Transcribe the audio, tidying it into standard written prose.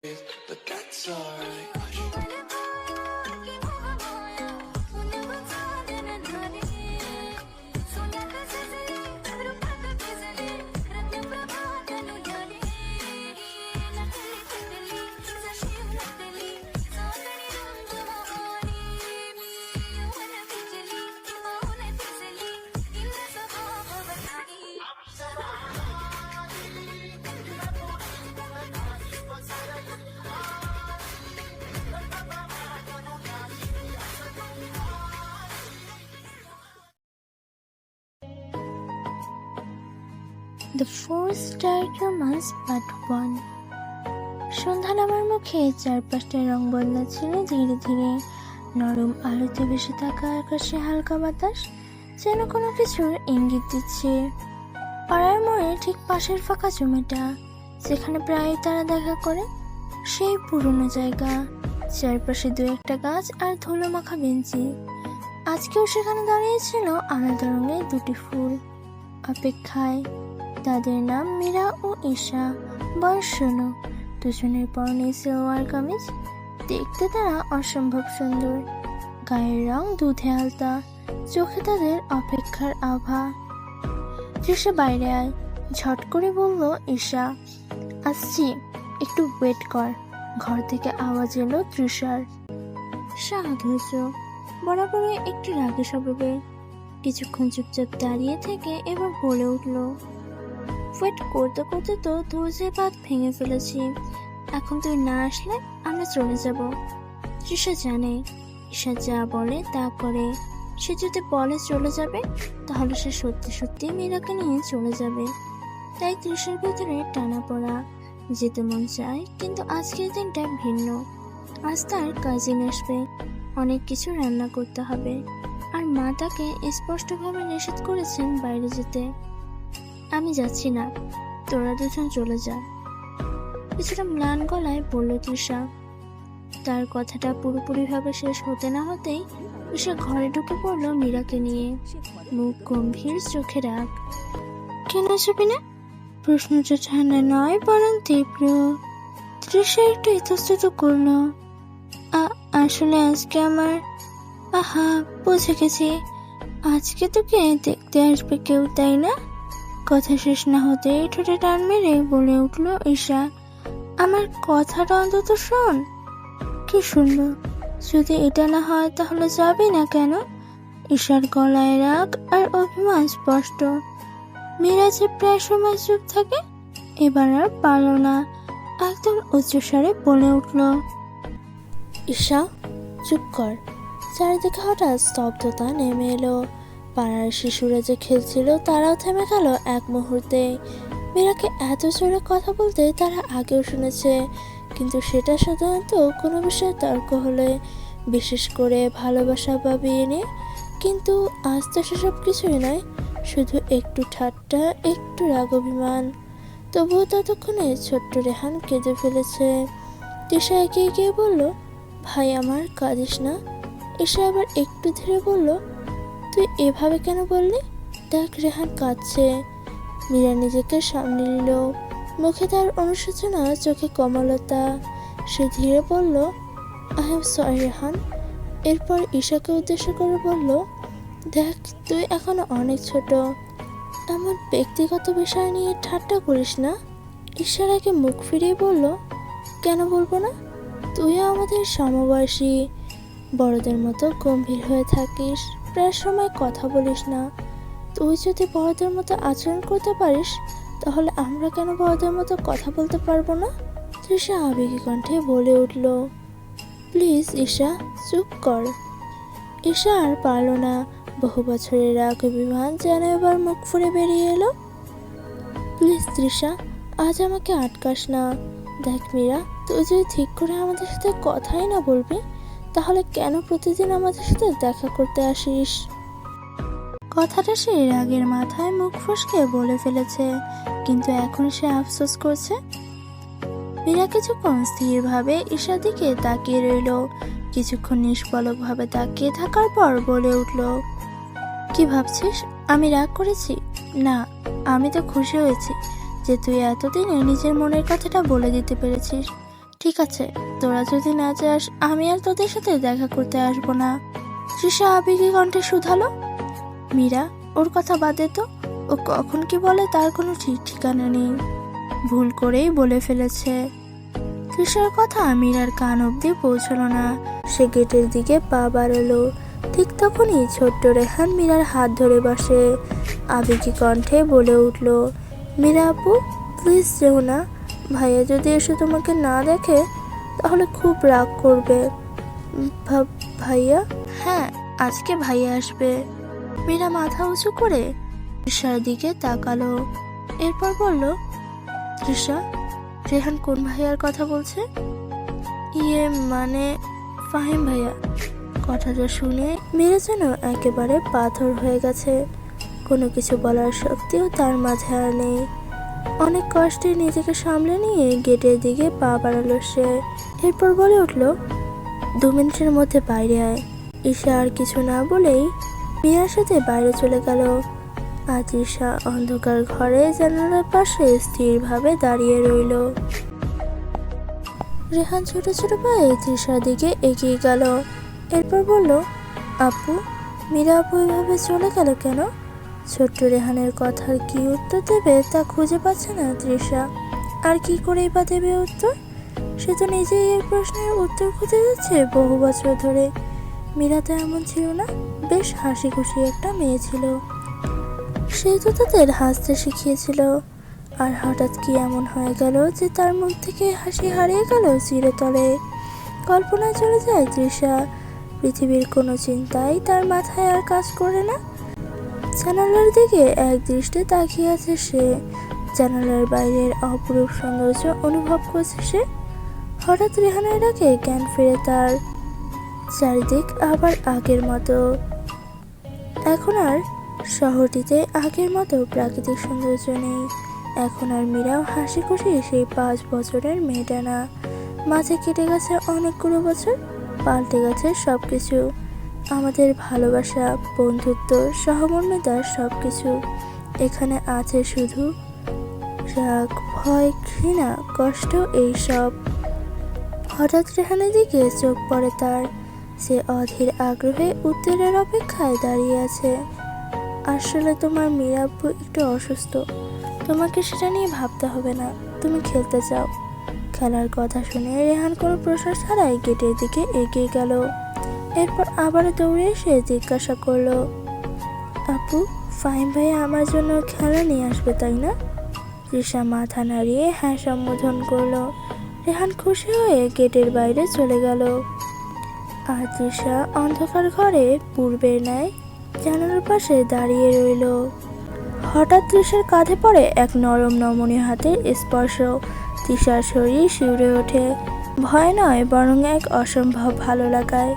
but that's alright. The Four-Star Romance Part 1। সন্ধ্যা নামার মুখে চারপাশটা রং বদলাচ্ছিল ধীরে ধীরে। নরম আলোতে ভেসে থাকা আকাশে হালকা বাতাস যেন কোনো কিছুর ইঙ্গিত দিচ্ছে। পাড়ার মোড়ে ঠিক পাশের ফাঁকা জমিটা, যেখানে প্রায় তারা দেখা করে, সেই পুরনো জায়গা। চারপাশে দু একটা গাছ আর ধুলো মাখা বেঞ্চি। আজকেও সেখানে দাঁড়িয়েছিল আলাদা রঙের দুটি ফুল, অপেক্ষায়। তাদের নাম মীরা ও ঈশা। বয়স 16। দুজনের পরনে সালোয়ার কামিজ। দেখতে তারা অসম্ভব সুন্দর। গায়ের রং দুধে আলতা, চোখে তাদের অপেক্ষার আভা। তৃষা বাইরে আয়, ঝট করে বলল ঈশা। আসছি, একটু ওয়েট কর। ঘর থেকে আওয়াজ এলো তৃষার। সাহস হয়েছে, বরাবরই একটু রাগে স্বভাবে। কিছুক্ষণ চুপচাপ দাঁড়িয়ে থেকে এবার বলে উঠল, ওয়েট করতে করতে তো ধৈর্যের বাঁধ ভেঙে ফেলেছি। এখন তুই না আসলে আমরা চলে যাব। তৃষা জানে ঈশা যা বলে তা করে। সে যদি বলে চলে যাবে, তাহলে সে সত্যি সত্যি মীরাকে নিয়ে চলে যাবে। তাই তৃষার ভিতরে টানা পড়া, যেতে মন চায়, কিন্তু আজকের দিনটা ভিন্ন। আজ তার কাজিন আসবে, অনেক কিছু রান্না করতে হবে, আর মা তাকে স্পষ্টভাবে নিষেধ করেছেন বাইরে যেতে। আমি যাচ্ছি না, তোরা দুজন চলে যা, কিছুটা ম্লান গলায় বলল তৃষা। তার কথাটা পুরোপুরিভাবে শেষ হতে না হতেই ঈশা ঘরে ঢুকে পড়লো মীরাকে নিয়ে, মুখ গম্ভীর, চোখে রাগ। কেন যাবি না? প্রশ্নটা ঠান্ডা নয়, বরং তীব্র। তৃষা একটু ইতস্তত করলো। আসলে আজকে আমার আহা, বুঝে গেছি, আজকে তোকে দেখতে আসবে কেউ, তাই না? কথা শেষ না হতে ঠোঁটে টান মেরে বলে উঠল ঈশা। আমার কথাটা অন্তত শোন। কি শুনবো? যদি এটা না হয় তাহলে যাবি না কেন? ঈশার গলায় রাগ আর অভিমান স্পষ্ট। মীরা যে প্রায় সময় চুপ থাকে, এবার আর পারল না, একদম উচ্চস্বরে বলে উঠল, ঈশা চুপ কর। চারিদিকে হঠাৎ স্তব্ধতা নেমে এলো। পাড়ার শিশুরা যে খেলছিল তারাও থেমে গেল এক মুহূর্তে। মীরাকে এত জোরে কথা বলতে তারা আগেও শুনেছে, কিন্তু সেটা সাধারণত কোনো বিষয়ে তর্ক হলে, বিশেষ করে ভালোবাসা বা বিয়ে নিয়ে। কিন্তু আজ তো সেসব কিছুই নয়, শুধু একটু ঠাট্টা, একটু রাগ, অভিমান। তবুও ততক্ষণে ছোট্ট রেহান কেঁদে ফেলেছে। তৃষা এগিয়ে গিয়ে বলল, ভাই আমার, কাঁদিস না। ঈশা আবার একটু ধীরে বলল, তুই এভাবে কেন বললি? দেখ রেহান কাঁদছে। মীরা নিজেকে সামনে নিল, মুখে তার অনুশোচনা, চোখে কোমলতা। সে ধীরে বলল, আই এম সরি রেহান। এরপর ঈশাকে উদ্দেশ্য করে বলল, দেখ তুই এখনো অনেক ছোট, এমন ব্যক্তিগত বিষয় নিয়ে ঠাট্টা করিস না। ঈশার আগে মুখ ফিরিয়ে বলল, কেন বলবো না? তুইও আমাদের সমবয়সী, বড়দের মতো গম্ভীর হয়ে থাকিস, প্রায় সময় কথা বলিস না। তুই যদি বড়দের মতো আচরণ করতে পারিস, তাহলে আমরা কেন বড়দের মতো কথা বলতে পারবো না? তৃষা আবেগী কণ্ঠে বলে উঠল, প্লিজ ঈশা চুপ কর। ঈশা আর পারল না, বহু বছরের রাগ, অভিমান যেন এবার মুখ ফুঁড়ে বেরিয়ে এলো। প্লিজ তৃষা, আজ আমাকে আটকাস না। দেখ মীরা, তুই যদি ঠিক করে আমাদের সাথে কথাই না বলবি, তাহলে কেন প্রতিদিন আমাদের সাথে দেখা করতে আসিস? কথাটা সে রাগের মাথায় মুখ ফসকে বলে ফেলেছে, কিন্তু এখন সে আফসোস করছে। মীরা কিছুক্ষণ স্থিরভাবে ঈশার দিকে তাকিয়ে রইল। কিছুক্ষণ নিষ্পলকভাবে তাকিয়ে থাকার পর বলে উঠল, কি ভাবছিস? আমি রাগ করেছি? না, আমি তো খুশি হয়েছি যে তুই এতদিনে নিজের মনের কথাটা বলে দিতে পেরেছিস। ঠিক আছে, তোরা যদি না যাস আমি আর তোদের সাথে দেখা করতে আসবো না। তৃষা আবেগী কণ্ঠে শুধালো। মীরা, ওর কথা বাদে তো, ও কখন কি বলে তার কোনো ঠিক ঠিকানা নেই, ভুল করেই বলে ফেলেছে। তৃষার কথা মীরার কান অব্দি পৌঁছলো না। সে গেটের দিকে পা বাড়ালো। ঠিক তখনই ছোট্ট রেহান মীরার হাত ধরে বসে। আবেগী কণ্ঠে বলে উঠল, মীরা আপু, প্লিজ যেও না। ভাইয়া যদি এসে তোমাকে না দেখে তাহলে খুব রাগ করবে। ভাইয়া? হ্যাঁ, আজকে ভাইয়া আসবে। মীরা মাথা উঁচু করে তৃষার দিকে তাকালো। এরপর বলল, তৃষা, রেহান কোন ভাইয়ার কথা বলছে? মানে ফাহিম ভাইয়া। কথাটা শুনে মীরা যেন একেবারে পাথর হয়ে গেছে। কোনো কিছু বলার শক্তিও তার মাঝে আর নেই। অনেক কষ্টে নিজেকে সামলে নিয়ে গেটের দিকে পা বাড়ালো সে। এরপর বলে উঠল, 2 মিনিটের মধ্যে বাইরে আয়। ঈশা আর কিছু না বলেই মিয়ার সাথে বাইরে চলে গেল। আর তৃষা অন্ধকার ঘরে জানালার পাশে স্থিরভাবে দাঁড়িয়ে রইল। রেহান ছোট ছোট পায়ে তৃষার দিকে এগিয়ে গেল। এরপর বলল, আপু, মীরা আপু এভাবে চলে গেল কেন? ছোট্ট রেহানের কথার কি উত্তর দেবে তা খুঁজে পাচ্ছে না তৃষা। আর কি করেই বা দেবে উত্তর? সে তো নিজেই এই প্রশ্নের উত্তর খুঁজে যাচ্ছে বহু বছর ধরে। মীরা তো এমন ছিল না, বেশ হাসি খুশি একটা মেয়ে ছিল। সেই তো তাদের হাসতে শিখিয়েছিল। আর হঠাৎ কি এমন হয়ে গেল যে তার মুখ থেকে হাসি হারিয়ে গেল চিরতরে। কল্পনায় চলে যায় তৃষা। পৃথিবীর কোনো চিন্তাই তার মাথায় আর কাজ করে না। জানালার দিকে এক দৃষ্টে তাকিয়ে আছে সে। জানালার বাইরের অপরূপ সৌন্দর্য অনুভব করছে সে। হঠাৎ রেহানের ডাকে জ্ঞান ফিরে তার। চারিদিক আবার আগের মতো। এখন আর শহরটিতে আগের মতো প্রাকৃতিক সৌন্দর্য নেই। এখন আর মীরাও হাসি খুশি সেই 5 বছরের মেয়েটা না। মাঝে কেটে গেছে অনেকগুলো বছর, পাল্টে গেছে সবকিছু। আমাদের ভালোবাসা, বন্ধুত্ব, সহমর্মিতা সবকিছু। এখানে আছে শুধু রাগ, ভয়, ঘৃণা, কষ্ট, এইসব। হঠাৎ রেহানের দিকে চোখ পড়ে তার। সে অধীর আগ্রহে উত্তরের অপেক্ষায় দাঁড়িয়ে আছে। আসলে তোমার মীরা আব্বু একটু অসুস্থ। তোমাকে সেটা নিয়ে ভাবতে হবে না, তুমি খেলতে চাও। খেলার কথা শুনে রেহান কোনো প্রশ্ন ছাড়াই গেটের দিকে এগিয়ে গেল। এরপর আবারও দৌড়ে এসে জিজ্ঞাসা করলো, আপু, ফাহিম ভাইয়া আমার জন্য খেলা নিয়ে আসবে তাই না? তৃষা মাথা নাড়িয়ে হ্যাঁ সম্বোধন করলো। রেহান খুশি হয়ে গেটের বাইরে চলে গেল। আর তৃষা অন্ধকার ঘরে পূর্বের ন্যায় জানালার পাশে দাঁড়িয়ে রইল। হঠাৎ তৃষার কাঁধে পড়ে এক নরম নমনীয় হাতের স্পর্শ। তৃষার শরীর শিউরে ওঠে, ভয় নয় বরং এক অসম্ভব ভালো লাগায়।